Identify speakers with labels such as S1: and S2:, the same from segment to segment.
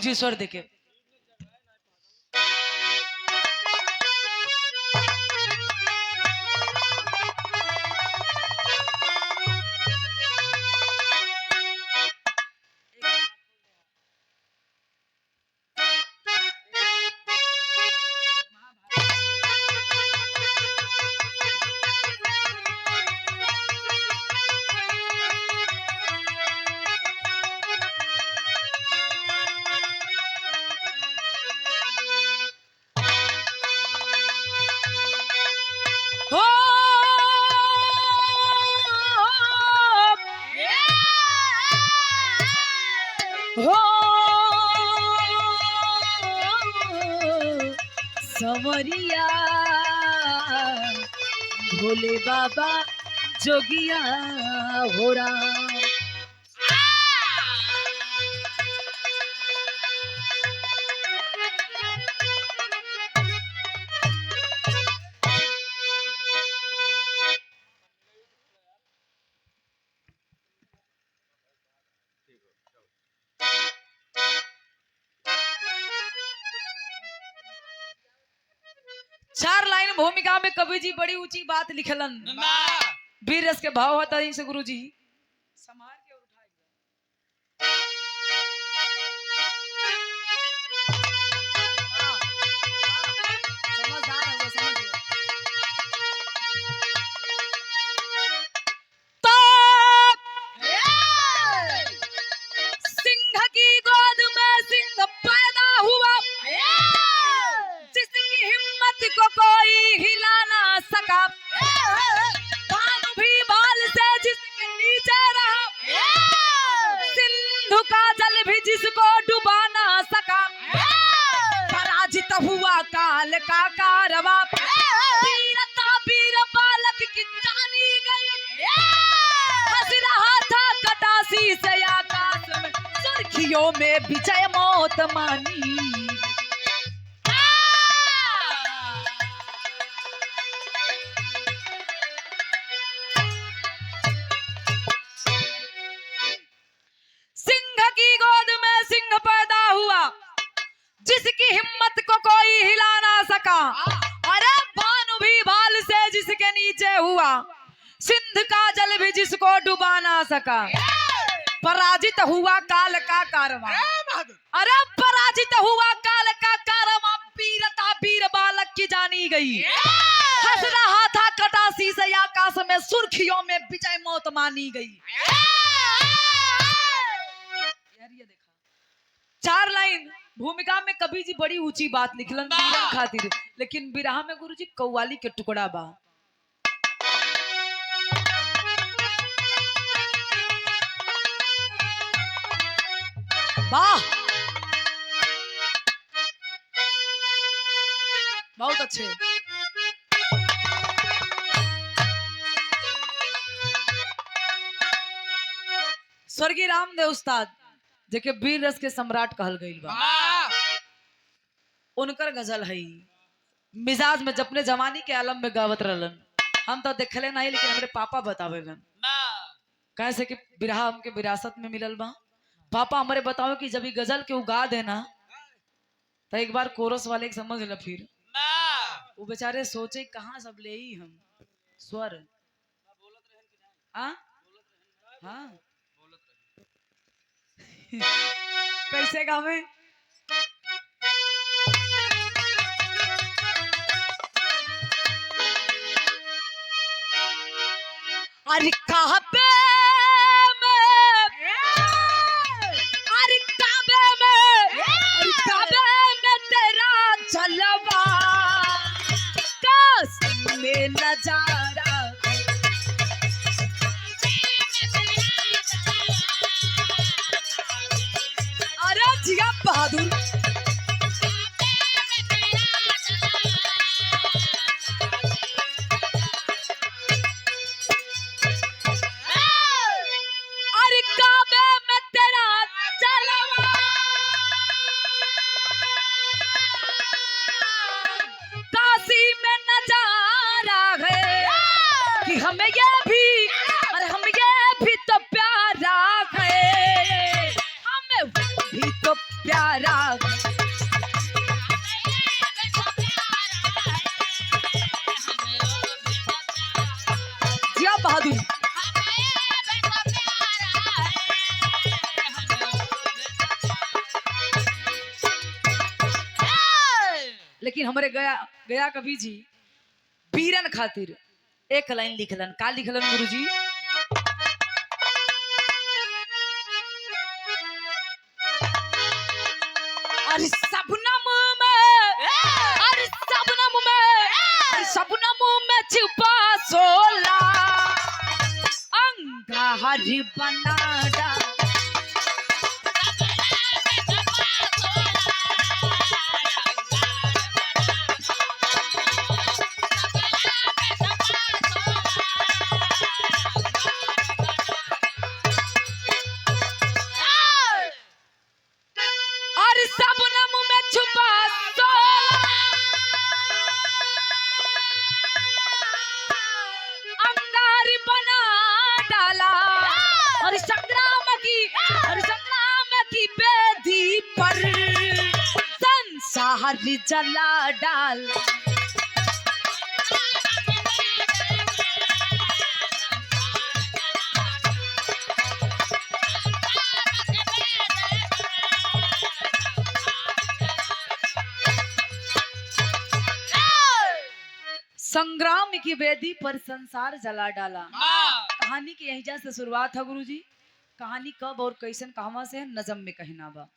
S1: ऊंची स्वर देके। हो सवरिया भोले बाबा जोगिया हो राम। चार लाइन भूमिका में कवि जी बड़ी ऊंची बात लिखलन। वीर रस के भाव होता है गुरु जी समार के सिंह की गोद में सिंह पैदा हुआ, जिसकी हिम्मत को कोई हिला ना सका, भानु भी बाल से जिसके नीचे रहा, सिंधु का जल भी जिसको डुबा ना सका, पराजित हुआ काल का कारवा, वीरता वीर बालक की जानी गई, हंस रहा था कटासी से आकाश में, सुर्खियों में विजय मौत मानी। सिंह की गोद में सिंह पैदा हुआ, जिसकी हिम्मत को कोई हिला ना सका, अरे भानु भी भाल से जिसके नीचे हुआ, सिंध का जल भी जिसको डुबा ना सका, पराजित हुआ काल का कारवा, अरे पराजित हुआ काल का कारवा, वीरता वीर बालक की जानी गई, हंस रहा था कटासी से आकाश में, सुर्खियों में विजय मौत मानी गई। ये देखा चार लाइन भूमिका में कवि जी बड़ी ऊंची बात लिखलन वीरन खातिर, लेकिन बिरहा में गुरु जी कव्वाली के टुकड़ा बा। वाह बहुत अच्छे। स्वर्गीय रामदेव उस्ताद जेके वीर रस के सम्राट कहल गईल बा, उनकर गजल है मिजाज में जपने जवानी के आलम में गावत रहलन। हम तो देखले नहीं, लेकिन हमारे पापा बतावेलन कैसे कि बिरहा हमके विरासत में मिलल बा। पापा हमारे बताओ कि जब ये गजल के उगा देना तो एक बार कोरस वाले समझ ल, फिर वो बेचारे सोचे कहाँ सब ले ही हम स्वर। हाँ कैसे गावे? अरे काबे में तेरा जलवा काश में नजारा, अरे जिया बहादुर हमें ये भी, अरे हम ये भी तो प्यारा है, हमें भी तो प्यारा प्यारा। जिया बहादुर। लेकिन हमारे गया गया कवि जी बीरन खातिर एक लाइन लिखलन। का लिखलन गुरुजी? अरे शबनम में, अरे शबनम में, अरे शबनम में छुपा सोला अंगार बना डाला। संसार जला डाल। संग्राम की वेदी पर संसार जला डाला। कहानी की यही से शुरुआत है गुरुजी। कहानी कब और कैसन कहवा से है नजम में कहना बा।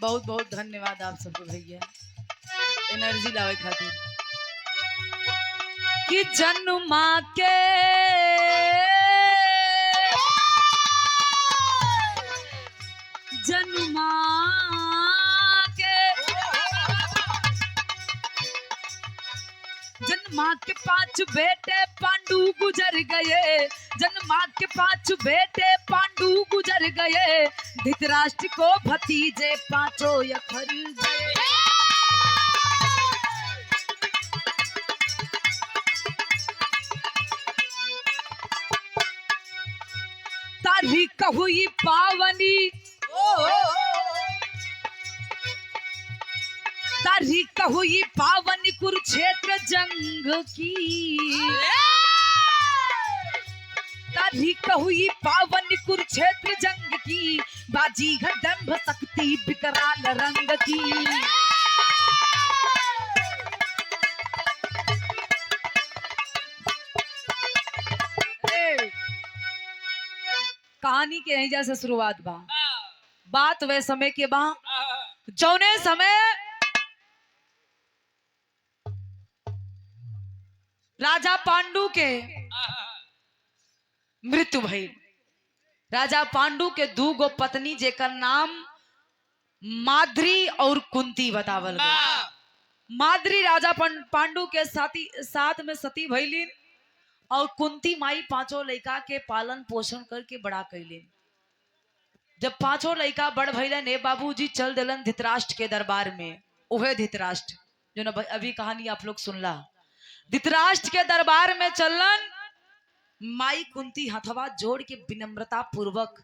S1: बहुत बहुत धन्यवाद आप सबको भैया एनर्जी लावे खातिर। कि जन्मा के जन्मा जन्मा के 5 बेटे पांडु गुजर गए। जन्मा के 5 बेटे पांडु गुजर गए। धृतराष्ट्र को भतीजे 5 यखर गए। तारीख हुई पावनी, तारीख हुई पावनी कुरुक्षेत्र जंग की। तारीख हुई पावनी कुरुक्षेत्र जंग की। बाजी दंभ शक्ति विकराल रंग की। कहानी के यही जैसे शुरुआत बा। बात वे समय के बा जौने समय राजा पांडु के मृत्यु भई। राजा पांडु के 2 गो पत्नी जेकर नाम माद्री और कुंती बतावल गई। माद्री राजा पांडु के साथ में सती भइलिन और कुंती माई 5 लड़का के पालन पोषण करके बड़ा कैलिन। जब 5 लड़का बड़ भइलन हे बाबूजी चल दिलन धृतराष्ट्र के दरबार में। उहे धृतराष्ट्र जो न अभी कहानी आप लोग सुनला। धृतराष्ट्र के दरबार में चलन। माई कुंती हथवा जोड़ के विनम्रता पूर्वक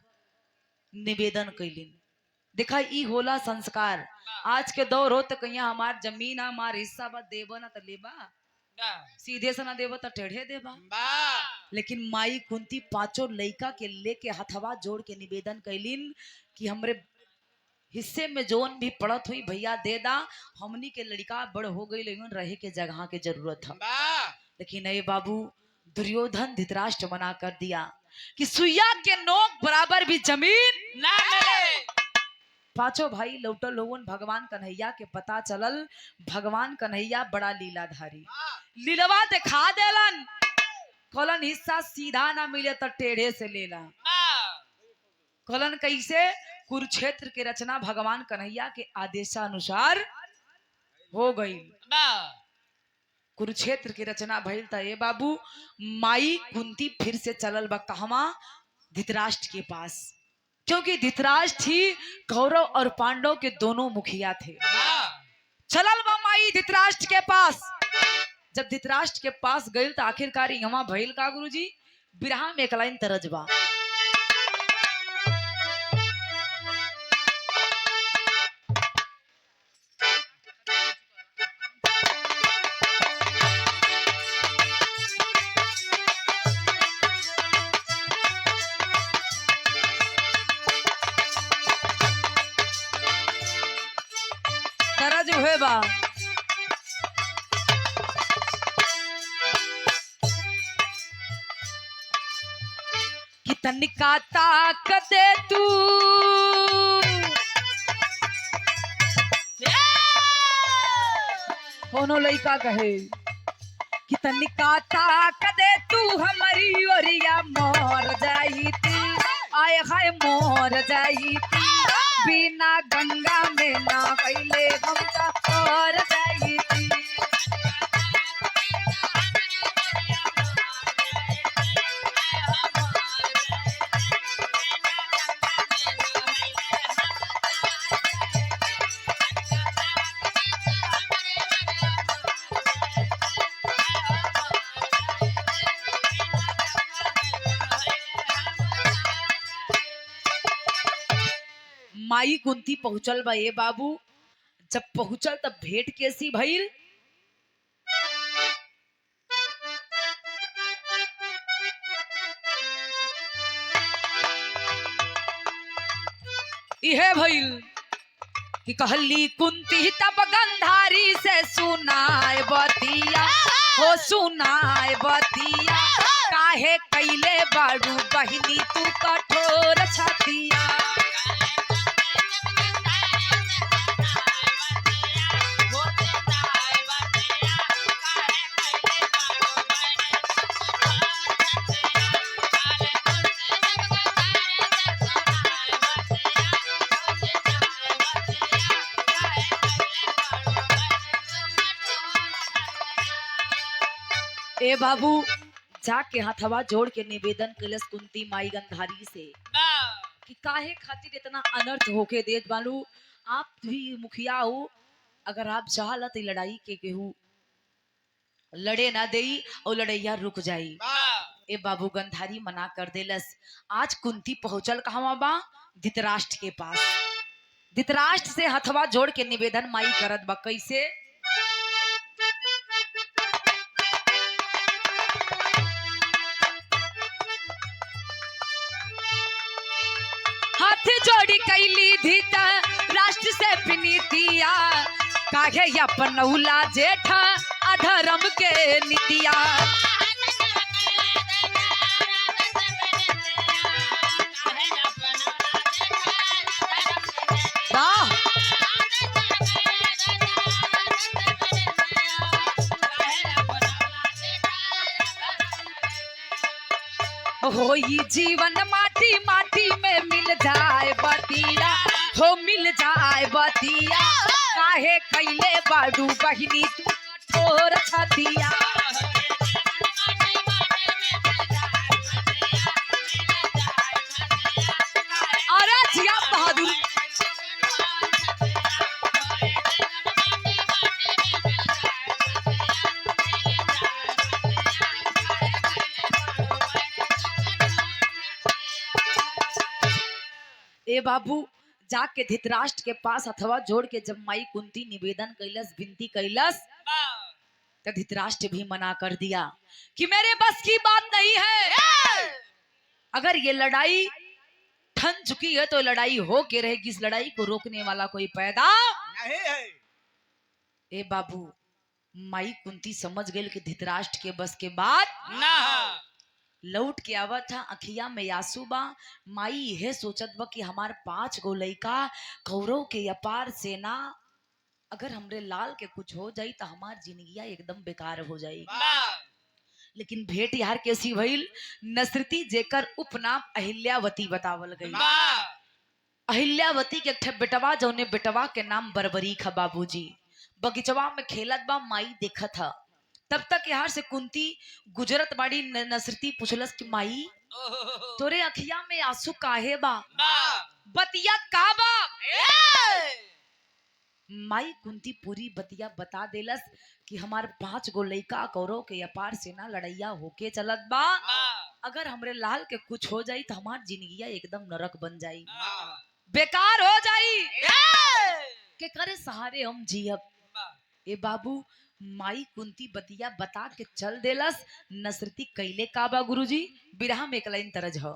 S1: निवेदन कैलिन। देखा ई होला संस्कार। आज के दौर हो तो कहिया हमार जमीन हमार हिस्सा बा देबा ना तो लेबा, सीधे से ना देबा तो टेढ़े देबा। लेकिन माई कुंती 5 लड़का के लेके हथवा जोड़ के निवेदन कैलिन कि हमरे हिस्से में जोन भी पड़त हुई भैया दे दा। हमनी के लड़का बड़ हो गई लेकिन रहे के जगह के जरूरत है। लेकिन नहीं बाबू, दुर्योधन धृतराष्ट्र मना कर दिया कि सुइया के नोक बराबर भी जमीन ना मिले। 5 भाई लौटल लोगन भगवान कन्हैया के पता चलल। भगवान कन्हैया बड़ा लीलाधारी, लीलवा दिखा देलन। कहलन हिस्सा सीधा ना मिले तो टेढ़े से लेला। कहलन कैसे? कुरुक्षेत्र के रचना भगवान कन्हैया के आदेशानुसार हो गई। कुरुक्षेत्र की रचना भइल त ए बाबू माई कुंती फिर से चलल बा कहवा? धृतराष्ट्र के पास। क्योंकि धृतराष्ट्र ही कौरव और पांडव के दोनों मुखिया थे। चलल बा माई धृतराष्ट्र के पास। जब धृतराष्ट्र के पास गई तो आखिरकार यहाँ भइल का गुरुजी, बिरहा में एक लाइन तरज बा। तरज हुए बा कि तनिका ताकत दे तू, कोनो लइका कहे कि तनिका ताकत दे तू हमारी ओरिया मोर जाई थी, आय हाय मोर जाई थी, बिना गंगा में ना कैले हम का और जाई थी। माई कुंती पहुंचल बा ये बाबू। जब पहुंचल तब भेंट कैसी भइल। इहे भइल कि कहली कुंती तब गंधारी से सुनाए बतिया, हो सुनाए बतिया, काहे कैले बाड़ू बहिनी तू कठोर छतिया। ए बाबू जाके हथवा जोड़ के निवेदन कलस कुंती माई गंधारी से कि काहे खातिर इतना अनर्थ होके देत बालू। आप भी मुखिया हो, अगर आप चाहला तो लड़ाई के केहू लड़े ना देई और लड़ैया रुक जाई। ए बाबू गंधारी मना कर देलस। आज कुंती पहुंचल कहवा बा, धृतराष्ट्र के पास। धृतराष्ट्र से हथवा जोड़ के निवेदन माई करत बा कैसे। हाथ जोड़ी कैली धृतराष्ट्र से विनीतिया, काहे अपनौला जेठा अधर्म के नीतिया। होई जीवन माटी माटी में मिल जाए बतिया, हो मिल जाए बतिया, काहे कैले बाड़ू बहिनी तू कठोर छतिया। अरे जिया बहादुर। ए बाबू जाके धृतराष्ट्र के पास हथवा जोड़ के जब माई कुंती निवेदन कैलस, विनती कैलस, तो धृतराष्ट्र भी मना कर दिया कि मेरे बस की बात नहीं है। अगर ये लड़ाई ठन चुकी है तो लड़ाई हो के रहेगी, इस लड़ाई को रोकने वाला कोई पैदा नहीं है। ए बाबू माई कुंती समझ गई कि धृतराष्ट्र के बस के बात ना। लौट के आवत था अखिया में आंसू बा। माई यह सोचत बा कि हमार 5 गो लइका कौरव के अपार सेना, अगर हमरे लाल के कुछ हो जाई तो हमार जिंदगिया एकदम बेकार हो जाई। लेकिन भेंट यार कैसी भइल। नसरती जेकर उपनाम अहिल्यावती बतावल गई। अहिल्यावती के एक बेटवा जौने बेटवा के नाम बरबरीक है बाबूजी। बगीचवा में खेलत बा, माई देखत था। तब तक यार से कुंती गुजरत बाड़ी। नसरती पूछलस कि माई तोरे अखिया में आंसू काहे बा? बतिया का बा? माई कुंती पूरी बतिया बता देलस कि हमार 5 गो लइका कौरव के अपार सेना लड़ैया होके चलत बा। अगर हमरे लाल के कुछ हो जाई तो हमार जिंदगिया एकदम नरक बन जाई, बेकार हो जाई। के करे सहारे हम जियब। ए बाबू, माई कुंती बतिया बता के चल देलस। नसरती कैले का बा गुरुजी? बिरहा में एक लाइन तरज हो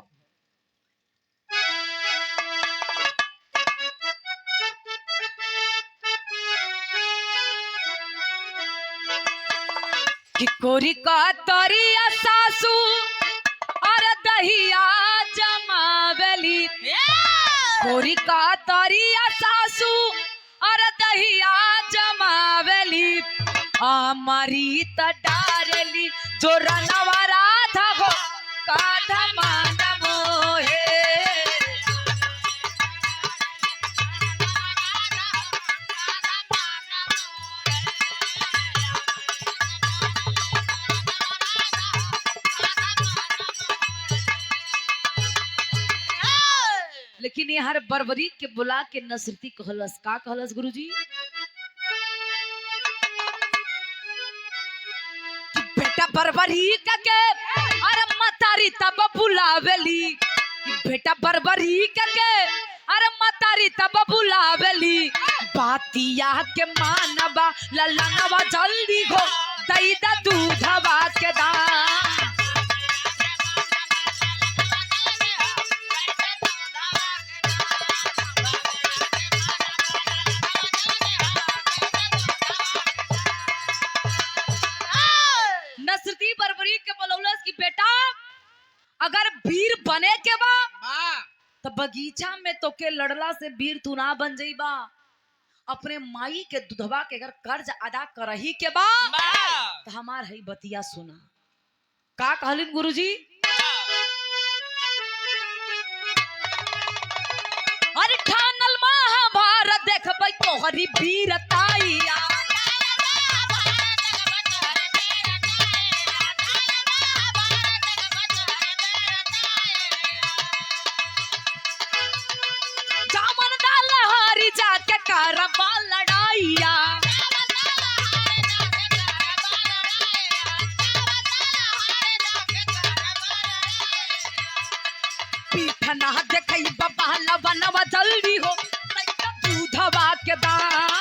S1: कि कोरी का तरिया सासू और दहिया जमावली। कोरी का तरिया सासू और दहिया जमावली। हमारी त डारली जो रनवा राधा हो काधा मान मोहे। लेकिन ये हर बरबरी के बुला के नसरती कहलस का? कहलस गुरुजी? बेटा बरबरी के अरे मतारी तब बुलावेली। बेटा बरबरी के अरे मतारी तब बुलावेली। बातिया के मानवा ललनवा जल्दी हो दई दा दूधवा के दाम। नसरती बरबरी के बोलौलस कि बेटा अगर वीर बने के बा तो बगीचा में तो के लड़ला से वीर तू ना बन जाइबा। अपने माई के दुधवा के अगर कर्ज अदा करही के बा तो हमार है बतिया सुना। का कहलिन गुरुजी? अरे ठानल महाभारत देखबै तोहरी वीरताइया। जाके करबा लड़ाइया। पीठना देखई बाबा लवनवा जल्दी हो दूधवा के दाम।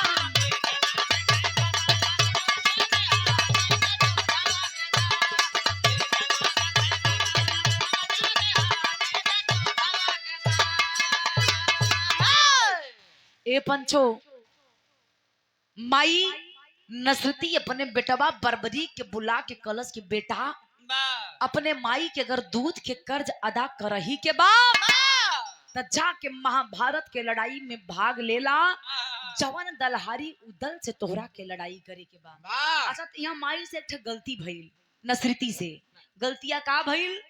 S1: ए पंचो, माई नसरती अपने बेटवा बरबरी के बुला के कलश के बेटा अपने माई के अगर दूध के कर्ज अदा करही के बाद तो जाके महाभारत के लड़ाई में भाग लेला। जवन दलहारी उदल से तोहरा के लड़ाई करे के बाद। अच्छा, यहाँ माई से एक गलती भइल, नसरती से गलतिया का भइल?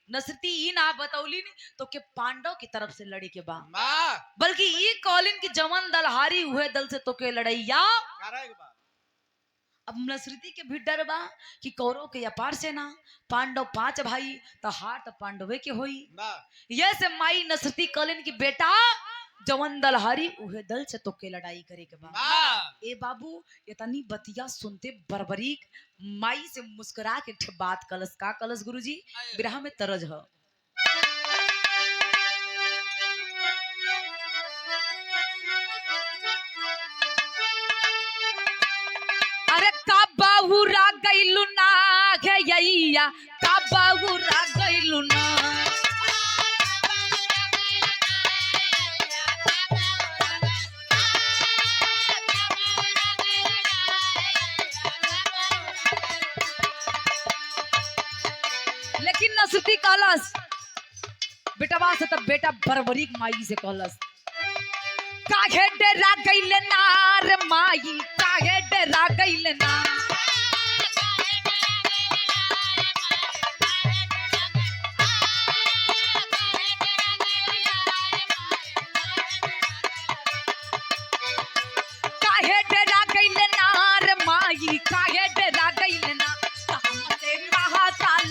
S1: नसरती ई ना बतौली तो के पांडव की तरफ से लड़ी के बा, बल्कि ई कॉलिन की जवन दलहारी हुए दल से तो के लड़ैया। अब नसरती के भी डर बा कि कौरव के अपार सेना, पांडव 5 भाई तो हार तो पांडवे के होई। ये से माई नसरती कॉलिन की बेटा जवन दलहारी उहे दल से तो के लड़ाई करे के बा। ए बाबू, इतनी बतिया सुनते बरबरीक माई से मुस्कुरा के बात कलस का? कलस गुरुजी? बिरहा में तरज है। अरे का बाहुरा गइलु ना घेयैया, का बाहुरा गइलु ना। लेकिन नसरती कहलस बेटवा से तब बेटा बरबरी माई से कहलस काहे डरा गइल नार माई, काहे डरा गइल ना। काहे डरा गइल नार माई, काहे डरा गइल ना। हमसे महाकाल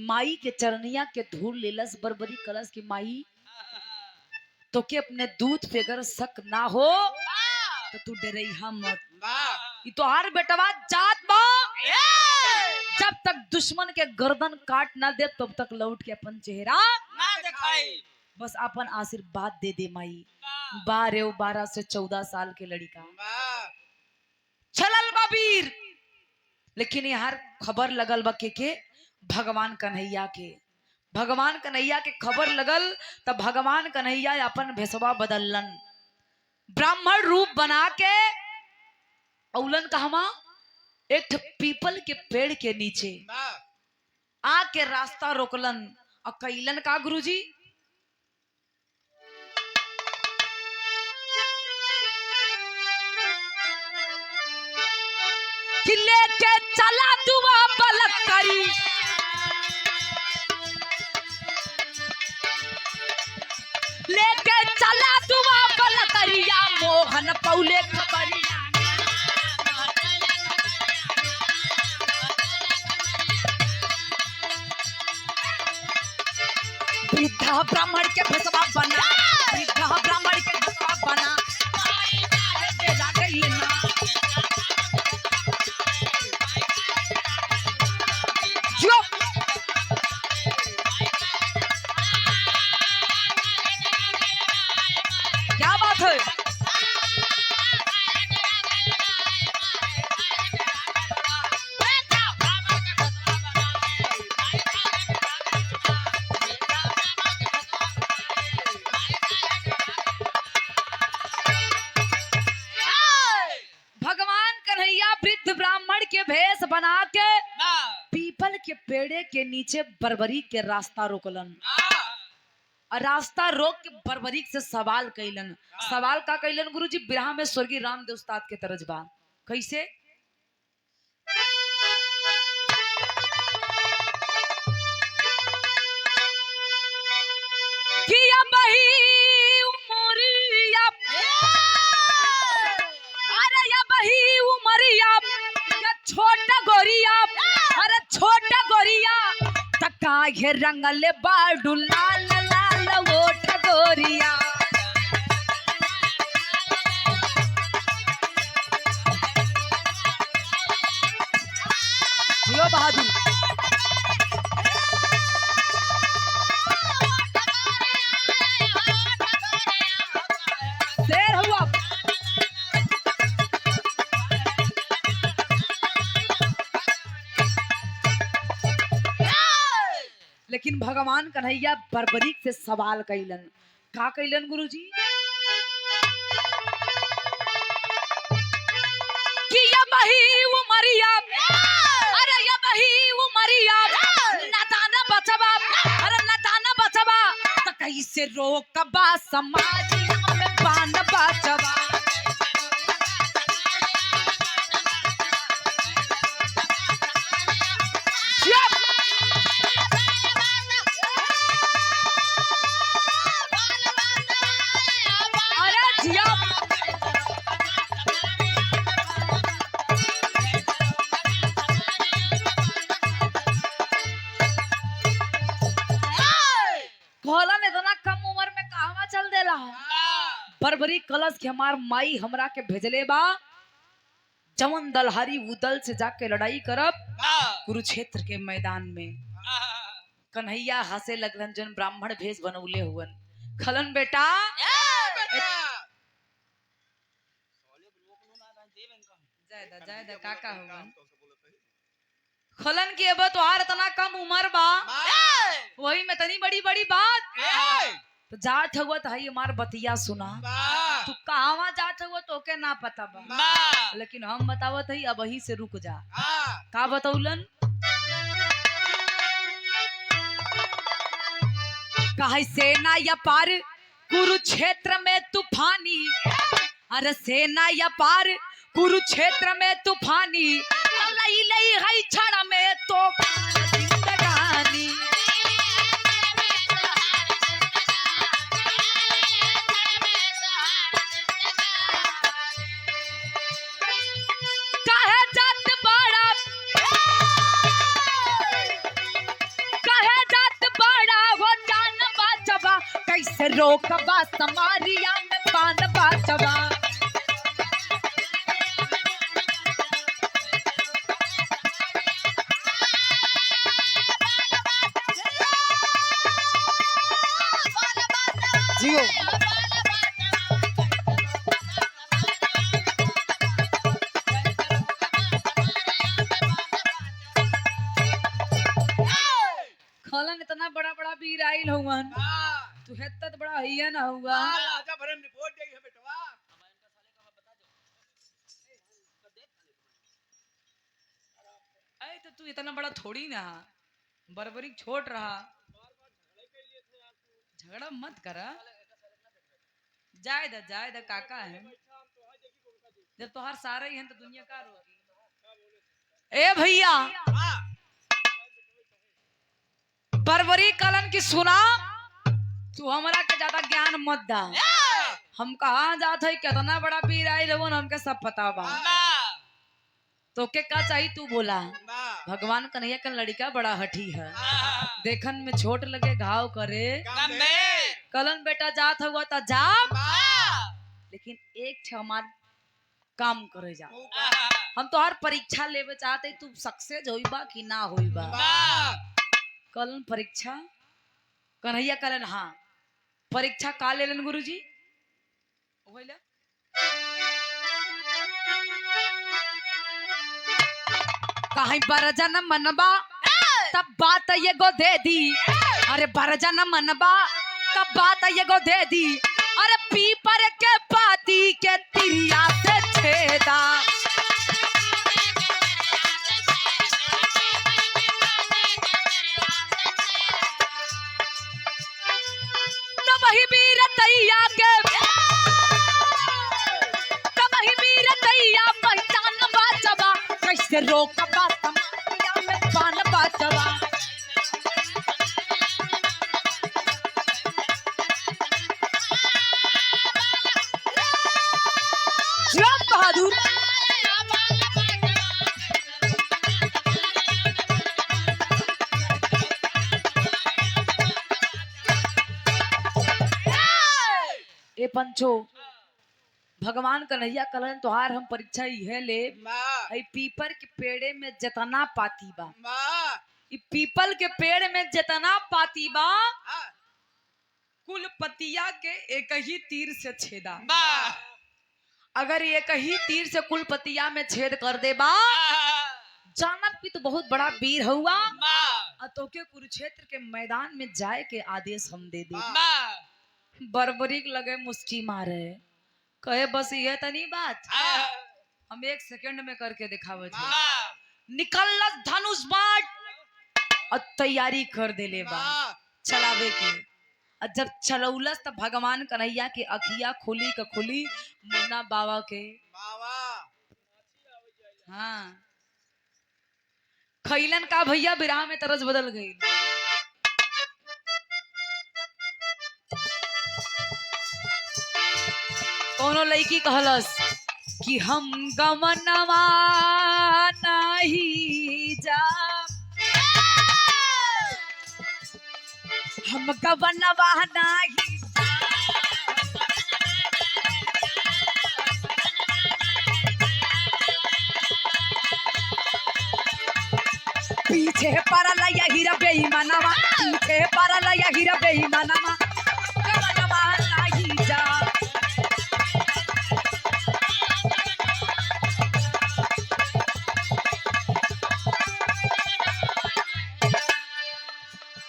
S1: माई के चरनिया के धूल लेलस बरबरी कलश की माई तो के अपने दूध पे अगर शक ना हो तो तू डरैहा मत। ये तो हर बेटवा जात बा जब तक दुश्मन के गर्दन काट ना दे तब तक लौट के अपन चेहरा
S2: ना दिखाई।
S1: बस अपन आशीर्वाद दे दे माई। 12 से 14 साल के लड़का चलल बबीर, लेकिन यार खबर लगल बा के भगवान कन्हैया के। भगवान कन्हैया के खबर लगल तब भगवान कन्हैया अपन भेसवा बदलन, ब्राह्मण रूप बना के औलन कहवा एक पीपल के पेड़ के नीचे आके रास्ता रोकलन और कैलन का गुरुजी कि लेके चला दुआ पलक करी, लेके चला दुआ पलक करिया मोहन पौले खबरिया। वृद्धा ब्राह्मण के भेसवा बना, वृद्धा ब्राह्मण के भेसवा बना क्या बात है। भगवान कन्हैया वृद्ध ब्राह्मण के भेष बना के पीपल के पेड़े के नीचे बरबरी के रास्ता रोकलन और रास्ता रोक के बरबरी से सवाल कैलन। सवाल का कैलन गुरुजी बिरहा में स्वर्गीय रामदेव उस्ताद के तरजबा कैसे किया बही उमरिया, अरे या बही उमरिया या छोटा गोरिया, अरे छोटा गोरिया तका घे रंगले बाडू लाल लाल ओठ गोरिया। यो बहादुर शेर हुआ। लेकिन भगवान कन्हैया बरबरी से सवाल कैलन का कैलन गुरुजी कि या बही उमरिया, अरे या बही उमरिया नदाना बचबा, अरे नदाना बचबा तो कैसे रोकबा समाज में बान बचबा। कहलन इतना कम उम्र में कहवा चल देला बरबरी कलश के हमार माई हमरा के भेजले बा जवन दलहरी उदल से जाके लड़ाई करब कुरुक्षेत्र के मैदान में। कन्हैया हंसे लगलन जन ब्राह्मण भेष बनौले हुवन खलन बेटा जायदा काका हुवन खलन की अब तोहार इतना कम उम्र बा वही में तनी बड़ी बड़ी बात तो जात हुआ तो हमार बतिया सुना। तू कहवा जात हुआ तो के ना पता बा लेकिन हम बतावत है अब वही से रुक जा। का बतौलन कहे सेना या पार कुरुक्षेत्र में तूफानी, अरे सेना या पार कुरुक्षेत्र में तूफानी लई लई है छड़ा में तो जिंदगानी। काहे जात बाड़ा, काहे कैसे रोकबा समारिया में पान बाचवा। जियो खलन इतना बड़ा बड़ा वीर आइल हुवन, तू हेतत बड़ा हिया ना हुआ।
S2: राजा भरम रिपोर्ट देई है बेटवा।
S1: अरे तो तू इतना बड़ा थोड़ी ना, बरबरी छोट रहा, झगड़ा मत करा। जाए द काका है, जब तोहार सारे ही हैं तो दुनिया का रोगी। ए भैया बरबरी कलन की सुना, तू हमरा के ज्यादा ज्ञान मत दा। हम कहाँ जात है, कितना बड़ा पीर आइल हो, हमके सब पता बा। तो के का चाहिए तू बोला। भगवान कन्हैया का लड़का बड़ा हठी है, देखन में छोट लगे घाव करे। कलन बेटा जात हुआ था जा, लेकिन एक ठे हमार काम करे जा। हम तो हर परीक्षा लेवे चाहते, तू सक्सेस होइबा कि ना होइबा। कलन परीक्षा कन्हैया कलन हाँ परीक्षा का लेलन गुरुजी। कहीं बरजन मनबा तब बात ये गो दे दी। अरे बरजन मनबा तब बात ये गो दे दी। अरे पीपर के पाती के तिरिया से छेदा। तब ही वीर तैया के, तब ही वीर तैया पहचान बाचवा। कैसे रोकबा समारिया में पान बाचवा। बहादुर ए पंचो, भगवान कन्हैया कलन तोहार हम परीक्षा इहे ले। आई पीपर के पेड़े में जतना पाती बा, ई पीपल के पेड़ में जतना पाती बा, कुल पतिया के एक ही तीर से छेदा। अगर एक ही तीर से कुल पतिया में छेद कर दे बा, जानब की तो बहुत बड़ा वीर हुआ, तो के कुरुक्षेत्र के मैदान में जाए के आदेश हम दे दे। बरबरी लगे मुस्की मारे, कहे बस ये तनी बात, हम एक सेकंड में करके दिखावे। निकल धनुष बाण और तैयारी कर दे ले बा चलावे के। और जब चलौलस तब भगवान कन्हैया के अखिया खुली का खुली, मुन्ना बाबा के हाँ खैलन का भैया बिराह में तरस बदल गई। कोनो लड़की कहलस कि हम गमनवा नहीं जा, हम गमनवा नहीं पीछे पड़ल यही बेईमानवा, पीछे पड़ल यही बेईमानवा, गमनवा नहीं जा।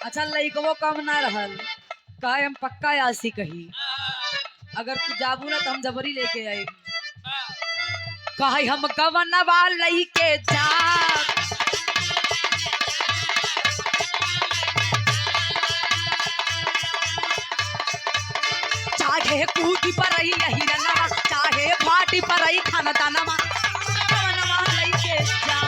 S1: अच्छा लइकवो कम ना रहल, काहे हम पक्का आसी कही, अगर तू जाबू ना तो हम जबरी लेके आई। कहे हम गवनवा लइके जा, चाहे कूटी पर रही हिरनवा, चाहे फाटी पर रही खानदानवा, गवनवा लइके जा।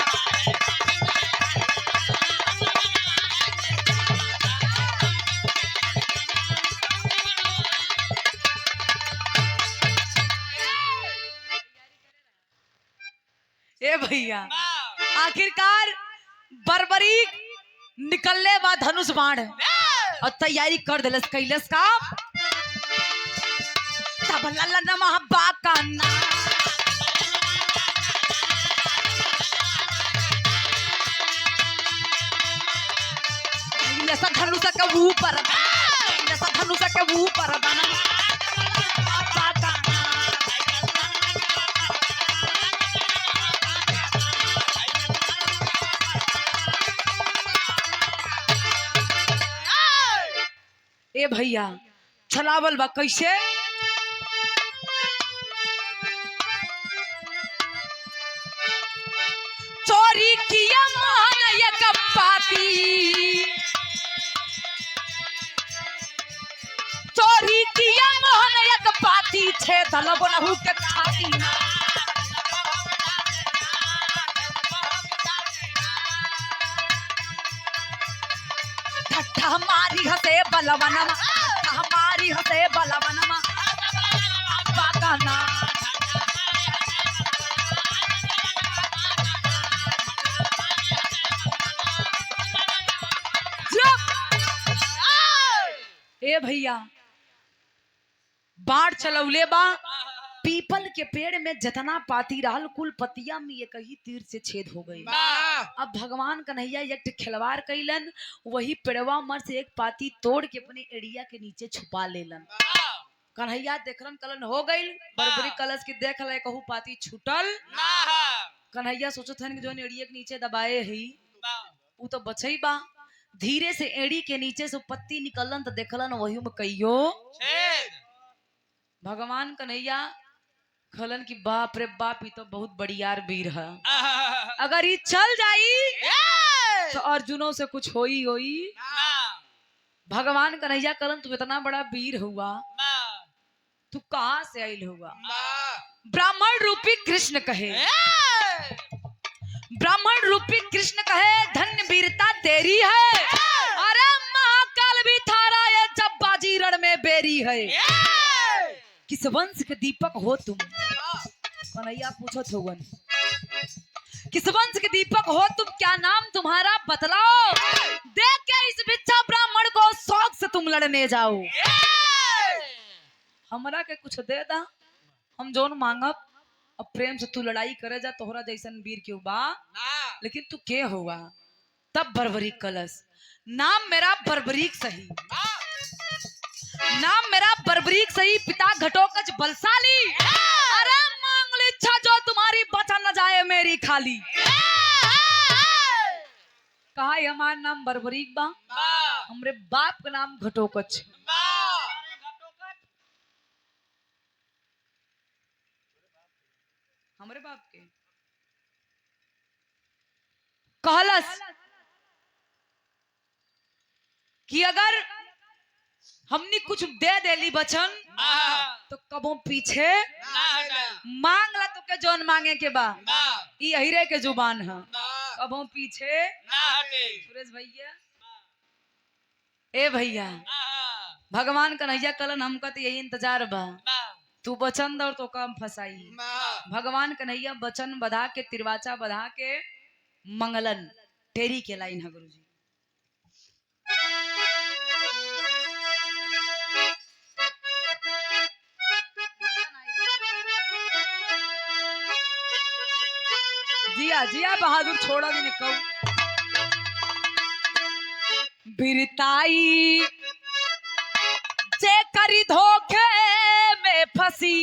S1: ए भैया आखिरकार बरबरी निकलने बा धनुष बाण और तैयारी कर दिलस, कैलस का तब ललनमा बाकाना जैसा धनुष के ऊपर जैसा धनुष के ऊपर ए भैया छलावल बा कैसे चोरी किया मान एक पाती चोरी किया मोहन एक पाती छे दलब नहु के खाती ठट्ठा हमारी हसे बलवनमा हमारी हसे बलवनमा बाकाना ए भैया बाढ़ चलौले बा पीपल के पेड़ में जतना पाती रहल कुल पतिया में एक ही तीर से छेद हो गई। अब भगवान कन्हैया एक खिलवाड़ कैलन वही पेड़वा मर से एक पाती तोड़ के अपने एड़िया के नीचे छुपा लेलन। कन्हैया देखलन कलन हो गई बरबरी कलश की देख ले कहू पाती छूटल कन्हैया सोचत हन जो एड़िया के नीचे दबाए ही उ तो बचई बा धीरे से एड़ी के नीचे से पत्ती निकलन तो देखलन वही में कहियो भगवान कन्हैया खलन की बाप रे बाप ये तो बहुत बढ़ियार वीर है अगर ये चल जाई तो अर्जुनों से कुछ होई होई भगवान कन्हैया कलन तू इतना बड़ा वीर हुआ तू कहाँ से आयल हुआ ब्राह्मण रूपी कृष्ण कहे ब्राह्मण रूपी कृष्ण कहे धन्य वीरता तेरी है अरे महाकाल भी थारा ये जब बाजी रण में बेरी है किस वंश के दीपक हो तुम कन्हैया पूछो थोवन किस वंश के दीपक हो तुम क्या नाम तुम्हारा बतलाओ देख के इस बिच्छा ब्राह्मण को शौक से तुम लड़ने जाओ हमरा के कुछ दे दा हम जोन मांगब अब प्रेम से तू लड़ाई करे जा तोहरा जैसन वीर क्यों बा लेकिन तू के हुआ तब बर्बरीक कलश नाम मेरा बर्बरीक सही नाम मेरा बर्बरीक सही पिता घटोत्कच बलशाली अरे मांग ली इच्छा जो तुम्हारी बचा न जाए मेरी खाली कहा हमारा नाम बर्बरीक बा हमरे बाप का नाम घटोत्कच हमरे बाप के कहलस कि अगर हमने कुछ दे देली बचन तो कबो पीछे मांग ला तो के जोन मांगे के बा ई अहिरे के जुबान है कबो पीछे सुरेश भैया ए भैया भगवान कन्हैया कलन हमका तो यही इंतजार बा तू बचन दौड़ तो कम फसाई भगवान कन्हैया बचन बधा के तिरवाचा बधा के मंगलन टेरी के लाइन है गुरुजी जिया जिया बहादुर छोड़ा भी निकल बिरताई जे करी धोखे में फंसी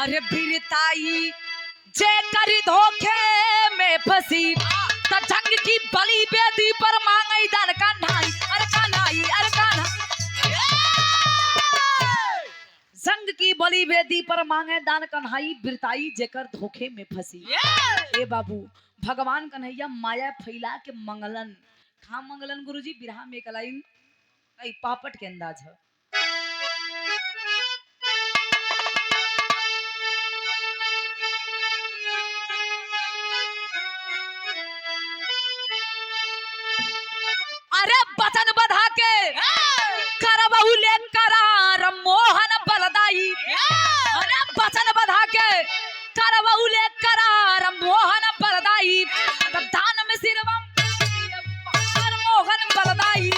S1: अरे बिरताई जे करी धोखे में फंसी तो जंग की बलि बेदी पर मांगई दान कन्हाई अरे कन्हाई अरे कन्हाई जंग की बलि बेदी पर मांगे दान कन्हाई बिरताई जेकर धोखे में फंसी ए बाबू भगवान कन्हैया माया फैला के मंगलन खा मंगलन गुरुजी बिरहा में कलाइन पापट के अंदाज है अरे बचन बधा के करबहु ले करार मोहन बलदाई अरे बचन बधा के करबहु ले करार मोहन बलदाई दान में सिरवम मोहन बलदाई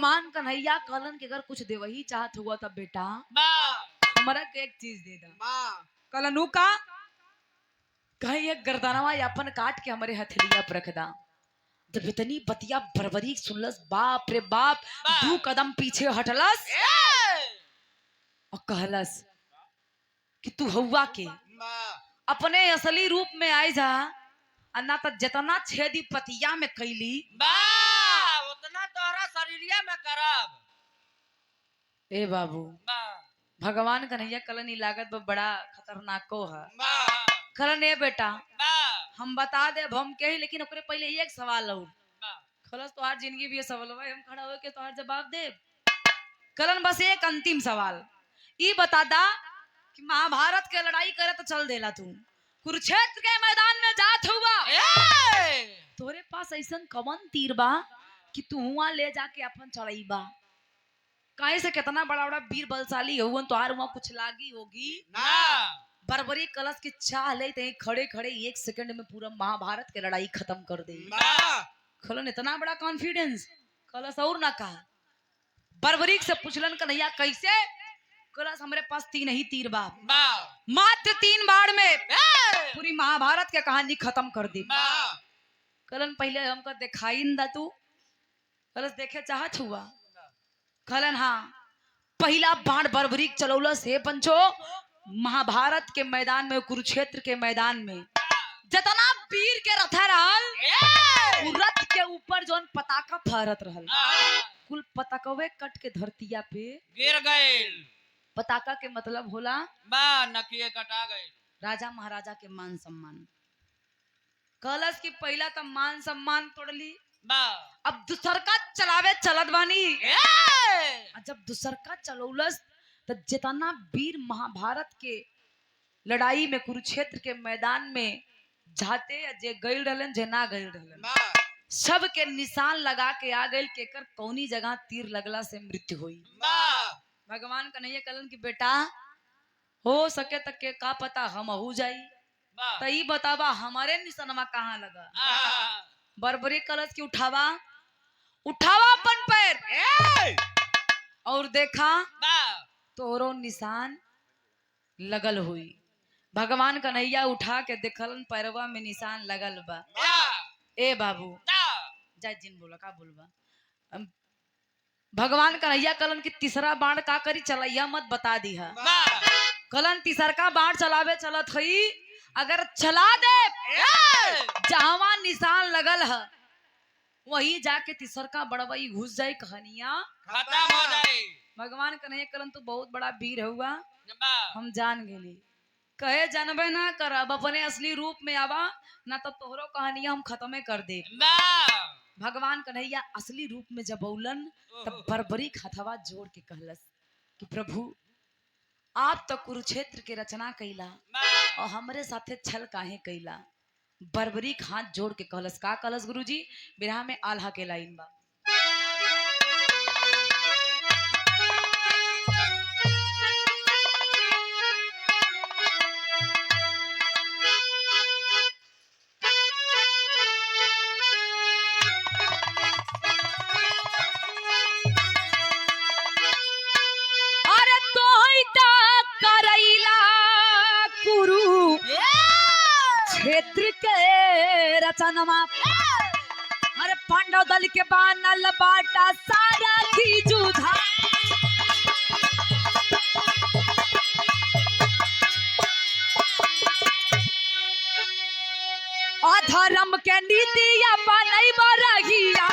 S1: भगवान कन्हैया कहलन कि अगर कुछ देवही चाहत हुआ तब बेटा हमरा के एक चीज दे दा। कहलन ऊ का? कहीं एक गर्दनवा अपन काट के हमारे हथेलिया पर रख दा। जब इतनी बतिया बरबरी सुनलस, बाप रे बाप, 2 कदम पीछे हटलस और कहलस कि तू हौवा के अपने असली रूप में आई जा, अन्ना तो जितना छेदी पतिया में कैली
S3: उतना तोहरा शरीरिया में करब।
S1: ए बाबू, भगवान कन्हैया कलन ई लागत बड़ा खतरनाको है। कलन ए बेटा हम बता दे हम के ही, लेकिन ओकरे पहले एक सवाल और। खलस तोहार जिंदगी भी सवाल हम खड़ा होके तोहार जवाब दे। कलन बस एक अंतिम सवाल ई बता दा कि महाभारत के लड़ाई करे तो चल देला तू, कुरुक्षेत्र के मैदान में जात हुआ, तोरे पास ऐसन कवन तीर बा कि तू वहां ले जाके अपन चढ़ाई बा? काहे से कितना बड़ा बड़ा वीर बलशाली हुआ, तोहार वहां कुछ लागी होगी
S3: ना।
S1: बरबरी कलश की चाह ले ते खड़े खड़े 1 सेकंड में पूरा महाभारत के लड़ाई खत्म कर दे। खलन इतना बड़ा कॉन्फिडेंस। कलश और ना कहा, बरबरी से पूछलन कन्हैया कैसे? कलश हमरे पास 3 ही तीर बा, मात्र 3 बाण में पूरी महाभारत के कहानी खत्म कर दी। कलन पहले हमको दिखाई न दा तू। कलश देखे चाहत हुआ? कलन हाँ। पहला बाण बरबरी चलौला से पंचो महाभारत के मैदान में, कुरुक्षेत्र के मैदान में जितना वीर के रथ रहल, रथ के ऊपर जोन पताका फहरत रहल, कुल पताकवे कट के धरतिया पे
S3: गिर गए।
S1: पताका के मतलब होला
S3: नकिए कटा गए।
S1: राजा महाराजा के मान सम्मान। कलश की पहला तो मान सम्मान तोड़ली, अब दूसरका चलावे चलत बानी। जब दूसरका चलौलस तो जितना वीर महाभारत के लड़ाई में, कुरुक्षेत्र के मैदान में जाते जे गइल रहलन, जे ना गइल रहलन, सब के निशान लगा के आ गइल केकर कौनी जगह तीर लगला से मृत्यु हुई। भगवान कन्हैया कहलन कि बेटा हो सके तक के का पता हम हो जाई, तो ई बतावा हमारे निशानमा कहाँ लगा? बरबरी कलश की उठावा अपन पैर और देखा तोरो निशान लगल हुई। भगवान कन्हैया उठा के देखलन पैरवा में निशान लगल बा। ए बाबू जय जिन बोला का बोलबा। भगवान कन्हैया कलन की तीसरा बाण का करी चलैया मत बता दी है। कलन तीसरका बाण चलावे चलत हई, अगर चला दे जहां निशान लगल है वही जाके तीसरका बड़वई घुस जाए, कहानियां
S3: खत्म हो जाए।
S1: भगवान कन्हैया कलन तू बहुत बड़ा वीर हुआ, हम जान गेली। कहे जानबे ना कर, अब अपने असली रूप में आवा ना तो तोहरो कहानियां हम खत्मे कर दे। भगवान कन्हैया असली रूप में जब औलन तब बरबरी हथवा जोड़ के कहलस कि प्रभु आप तो कुरुक्षेत्र के रचना कैला और हमरे साथे छल काहे कैला? बरबरी हाथ जोड़ के कहलस का कहलस गुरुजी? बिरहा में आल्हा के लाइन बा। क्षेत्र के रचनमा अरे पांडव दल के बानल बाटा सारा की जुधा, अधर्म के नीतिया बनई बरगिया,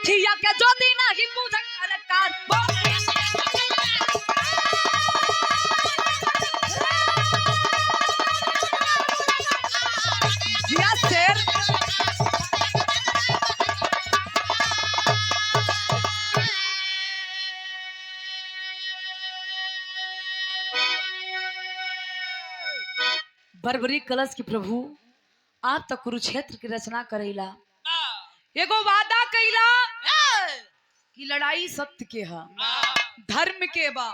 S1: अखिया के ज्योति नहीं पूजा अरे कार जिया शेर बर्बरी कलश की प्रभु आप तो कुरुक्षेत्र की रचना करेला एगो वादा कैला कि लड़ाई सत्य के है धर्म के बा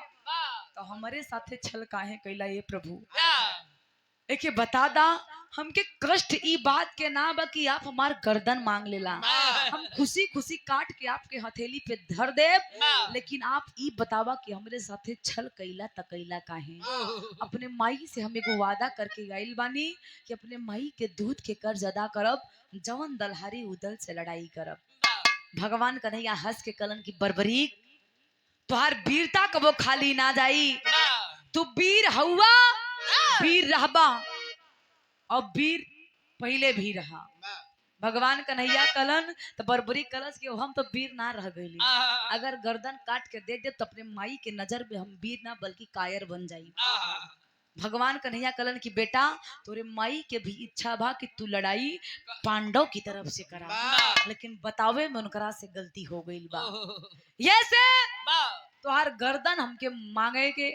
S1: तो हमारे साथे छल काहे कैला ये प्रभु एके बता दा हमके कष्ट ई बात के ना बा कि आप हमार गर्दन मांग लेला हम खुशी खुशी काट के आपके हथेली पे धर देव लेकिन आप ई बतावा कि हमरे साथे छल कैला तकैला काहे अपने माई से हम एगो वादा करके गइल बानी कि अपने माई के दूध के कर्ज अदा करब जवन दलहारी उदल से लड़ाई करब भगवान कन्हैया हंस के कलन की बर्बरी तुहार वीरता कबो खाली ना जाई तू वीर हउआ वीर रहबा और वीर पहले भी रहा भगवान कन्हैया कलन तो बर्बरी कलश के हम तो वीर ना रह गईली अगर गर्दन काट के दे दे तो अपने माई के नजर में हम वीर ना बल्कि कायर बन जाई भगवान कन्हैया कलन की बेटा तोरे माई के भी इच्छा बा कि तू लड़ाई पांडव की तरफ से करा लेकिन बतावे में उनकरा से गलती हो गई बा ये से तोहार गर्दन हमके मांगे के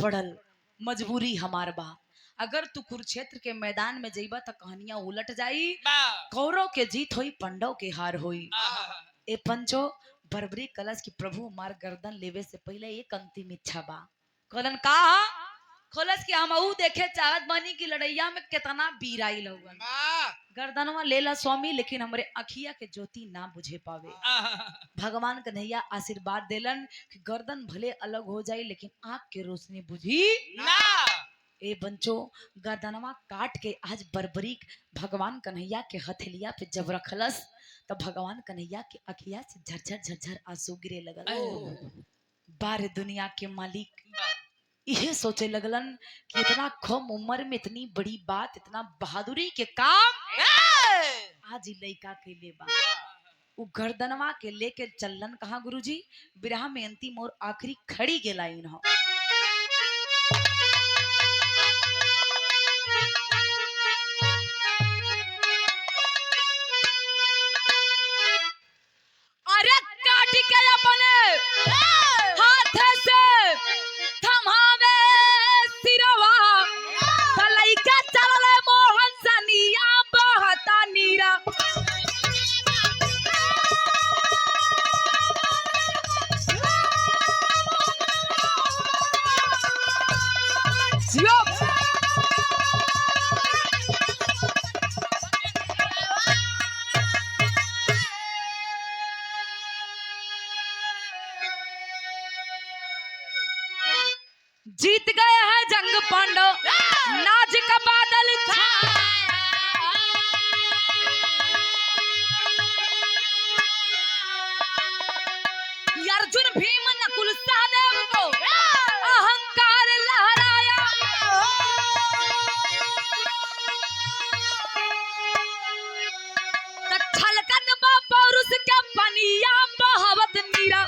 S1: पड़ल मजबूरी हमार बा अगर तू कुरुक्षेत्र के मैदान में जइबा तो कहानियां उलट जाई कौरव के जीत होई पांडव के हार होई ए पंचो बर्बरी कलश की प्रभु हमार गर्दन लेवे से पहले एक अंतिम इच्छा बा कलन का कलश की हम देखे चाहत बानी की लड़ैया में कितना वीर आई लगन गर्दनवा लेला स्वामी लेकिन हमरे अखिया के ज्योति ना बुझे पावे भगवान कन्हैया आशीर्वाद देलन कि गर्दन भले अलग हो जाए लेकिन आंख के रोशनी बुझी
S3: ना
S1: ए बंचो गर्दनवा काट के आज बर्बरी भगवान कन्हैया के हथेलिया पे जब रखलस तो भगवान कन्हैया के अखिया से झरझर झरझर आंसू गिरे लगल बार दुनिया के मालिक यह सोचे लगलन कि इतना कम उम्र में इतनी बड़ी बात इतना बहादुरी के काम आज लइका के ले बा उ गर्दनवा के लेके चलन कहा गुरुजी विरह में अंतिम और आखिरी खड़ी के लाइन हो अरे काट के अपने हाथ से थमावे सिरवा तलई के चलले मोहन सनिया बहता नीरा जियो जीत गए हैं जंग पांडव नाज का बादल अर्जुन भीम नकुल सहदेव को अहंकार लहराया छलकत बा पौरुष के पनिया बहावत नीरा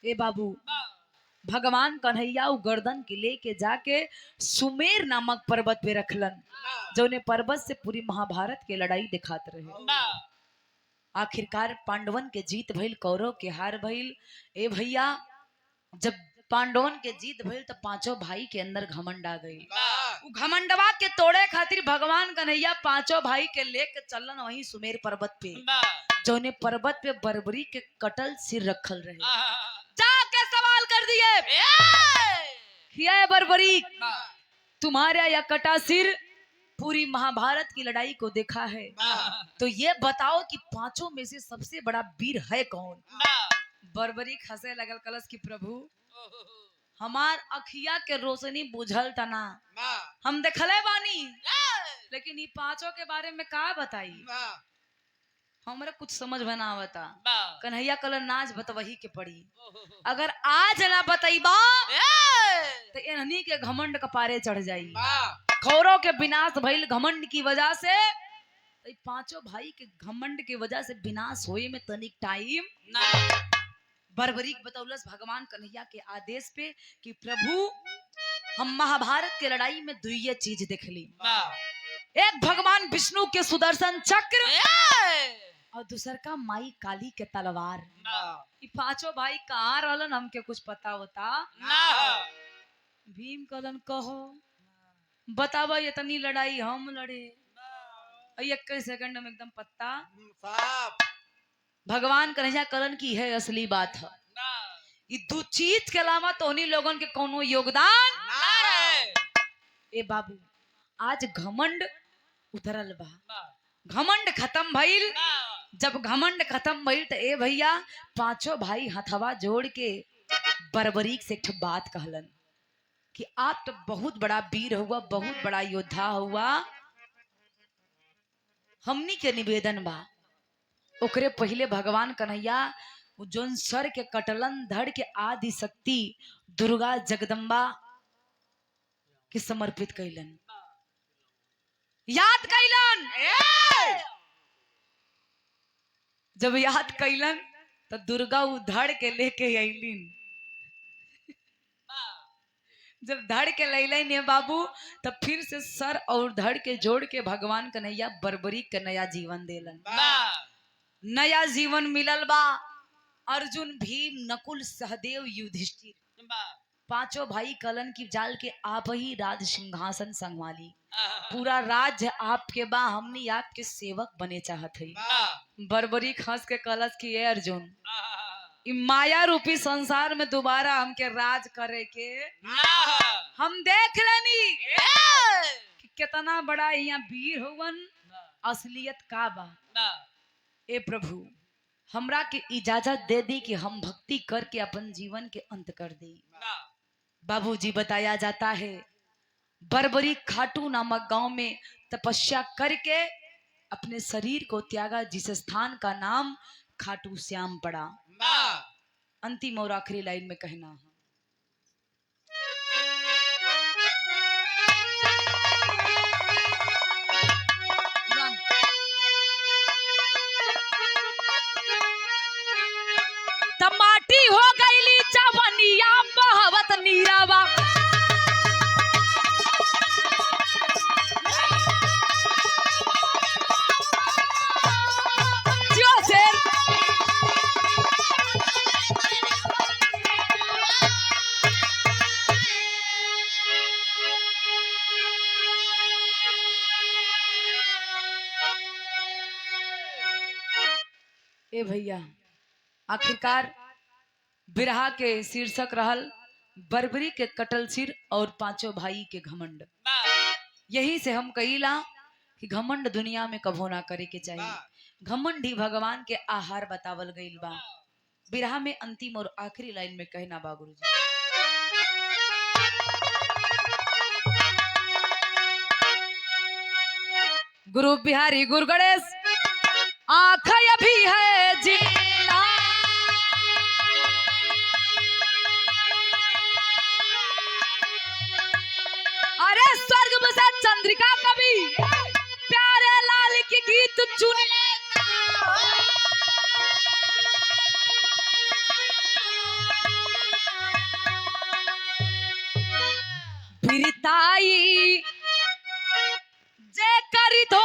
S1: ए बाबू भगवान कन्हैया उ गर्दन के लेके जाके सुमेर नामक पर्वत पे रखलन जौने पर्वत से पूरी महाभारत के लड़ाई दिखात रहे आखिरकार पांडवन के जीत भइल कौरव के हार भइल ए भैया जब पांडवन के जीत भइल तो पांचों भाई के अंदर घमंड आ गई उ घमंडवा के तोड़े खातिर भगवान कन्हैया पांचों भाई के लेके चलन वहीं सुमेर पर्वत पे जौने पर्वत पे बर्बरी के कटल सिर रखल रहे जाके सवाल कर दिए ये बर्बरी तुम्हारा या कटा सिर पूरी महाभारत की लड़ाई को देखा है तो ये बताओ कि पांचों में से सबसे बड़ा वीर है कौन बर्बरी हंसे लगल कलश की प्रभु हमार अखिया के रोशनी बुझल तना हम देखले बानी लेकिन ये पांचों के बारे में का बताई हमरा कुछ समझ में ना आवता कन्हैया कलर नाच बतवही के पड़ी अगर आज ना बतईबा तो इन्हीं के घमंड कपारे चढ़ जाई कौरव के विनाश भइल घमंड की वजह से तो ई पांचों भाई के घमंड के वजह से विनाश होए में तनिक टाइम
S3: ना
S1: बर्बरीक बतौलस भगवान कन्हैया के आदेश पे कि प्रभु हम महाभारत के लड़ाई में दुइये चीज देखली।
S3: बा
S1: एक भगवान विष्णु के सुदर्शन चक्र
S3: ए
S1: और दूसर का माई काली के तलवार।
S3: बा
S1: ई पांचों भाई कहाँ रहलन हमके कुछ पता होता?
S3: ना
S1: भीम कहलन कहो बतावा इतनी लड़ाई हम लड़े। 21 सेकंड में एकदम पत्ता।
S2: साहब
S1: भगवान कन्हैया कहलन की है असली बात है।
S3: ना
S1: ई दू चीज के अलावा तो उन्हीं लोगन के कोनो योगदान।
S3: ना रे
S1: ए बाबू आज घमंड उतरल बा,
S3: बा
S1: घमंड खत्म भइल।
S3: ना
S1: जब घमंड खत्म भइल तो ए भैया पांचों भाई हथवा जोड़ के बर्बरीक से एक बात कहलन कि आप तो बहुत बड़ा वीर हुआ, बहुत बड़ा योद्धा हुआ, हमनी के निवेदन बा ओकरे पहले भगवान कन्हैया जोन सर के कटलन धड़ के आदि शक्ति दुर्गा जगदम्बा के समर्पित कैलन, याद कैलन। जब याद कैलन तो दुर्गा उधड़ के लेके अलिन। जब धड़ के लैलन ये बाबू तब फिर से सर और धड़ के जोड़ के भगवान कन्हैया बर्बरीक के नया जीवन देलन।
S3: बा
S1: नया जीवन मिलल बा। अर्जुन भीम नकुल सहदेव युधिष्ठिर
S3: बा
S1: पांचों भाई कलन की जाल के आप ही राज सिंहासन संभाली,
S3: आहा,
S1: पूरा राज्य आपके बा, हमनी आपके सेवक बने चाहत है।
S3: बा
S1: बर्बरीक हंस के कलश की है अर्जुन
S3: आहा,
S1: इ माया रूपी संसार में दोबारा हमके राज करे के
S3: ना
S1: हम देख लेनी
S3: ए
S1: कि कितना बड़ा यहाँ वीर हुवन,
S3: बा
S1: असलियत का बा।
S3: ना
S1: ए प्रभु हमरा के इजाजत दे दी कि हम भक्ति करके अपन जीवन के अंत कर दी।
S3: ना
S1: बाबूजी बताया जाता है बर्बरीक खाटू नामक गांव में तपस्या करके अपने शरीर को त्यागा, जिस स्थान का नाम खाटू श्याम पड़ा।
S3: बा
S1: अंतिम और आखिरी लाइन में कहना है टमाटी हो गईली चवनिया बहवत नीरावा। जो शेर ए भैया आखिरकार बिरहा के शीर्षक रहल बर्बरी के कटल सिर और पांचों भाई के घमंड।
S3: बा
S1: यही से हम कहिला कि घमंड दुनिया में कभो ना करे के चाहिए। घमंड ही भगवान के आहार बतावल गईल बा। बिरहा में अंतिम और आखिरी लाइन में कहना बा गुरुजी गुरु बिहारी गुरु गणेश आँख अभी है जिंदा, अरे स्वर्ग में से चंद्रिका कवि प्यारे लाल की गीत चुन बिरताई जे करी धो